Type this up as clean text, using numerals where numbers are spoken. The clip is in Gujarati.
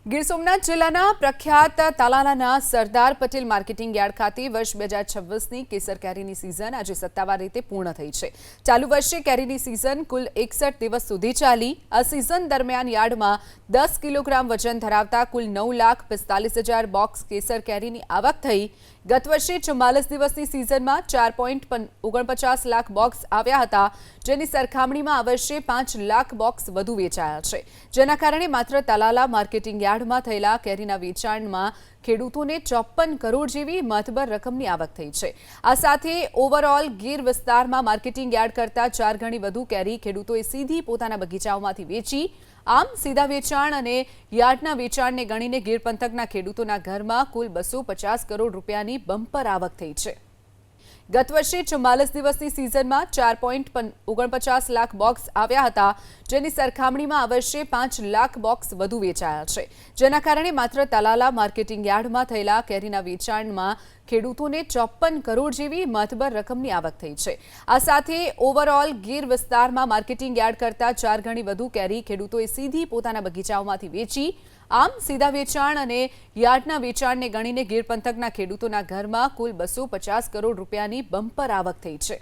ગીર સોમનાથ જિલ્લાના પ્રખ્યાત તાલાલાના સરદાર પટેલ માર્કેટિંગ યાર્ડ ખાતે વર્ષ 2026ની કેસર કેરીની સિઝન આજે સત્તાવાર રીતે પૂર્ણ થઈ છે। ચાલુ વર્ષે કેરીની સિઝન કુલ 61 દિવસ સુધી ચાલી। આ સિઝન દરમિયાન યાર્ડમાં 10 કિલોગ્રામ વજન ધરાવતા કુલ 9,45,000 બોક્સ કેસર કેરીની આવક થઈ। ગત વર્ષે 44 દિવસની સિઝનમાં 4.49 લાખ બોક્સ આવ્યા હતા, જેની સરખામણીમાં આ વર્ષે 5 લાખ બોક્સ વધુ વેચાયા છે, જેના કારણે માત્ર તાલાલા માર્કેટિંગ યાર્ડમાં થયેલા કેરીના વેચાણમાં ખેડૂતોને 54 કરોડ જેવી મહત્તબર રકમની આવક થઈ છે। આ સાથે ઓવરઓલ ગીર વિસ્તારમાં માર્કેટિંગ યાર્ડ કરતાં 4 ગણી વધુ કેરી ખેડૂતોએ સીધી પોતાના બગીચાઓમાંથી વેચી। આમ સીધા વેચાણ અને યાર્ડના વેચાણને ગણીને ગીર પંથકના ખેડૂતોના ઘરમાં કુલ 250 કરોડ રૂપિયાની બમ્પર આવક થઈ છે। ગત વર્ષે 44 દિવસની સિઝનમાં 4.49 લાખ બોક્સ આવ્યા હતા, જેની સરખામણીમાં આ વર્ષે 5 લાખ બોક્સ વધુ વેચાયા છે, જેના કારણે માત્ર તાલાલા માર્કેટિંગ યાર્ડમાં થયેલા કેરીના વેચાણમાં ખેડૂતોને 54 કરોડ જેવી મહત્તબર રકમની આવક થઈ છે। આ સાથે ઓવરઓલ ગીર વિસ્તારમાં માર્કેટિંગ યાર્ડ કરતાં 4 ગણી વધુ કેરી ખેડૂતોએ સીધી પોતાના બગીચાઓમાંથી વેચી। આમ સીધા વેચાણ અને યાર્ડના વેચાણને ગણીને ગીર પંથકના ખેડૂતોના ઘરમાં કુલ 250 કરોડ રૂપિયાની બમ્પર આવક થઈ છે।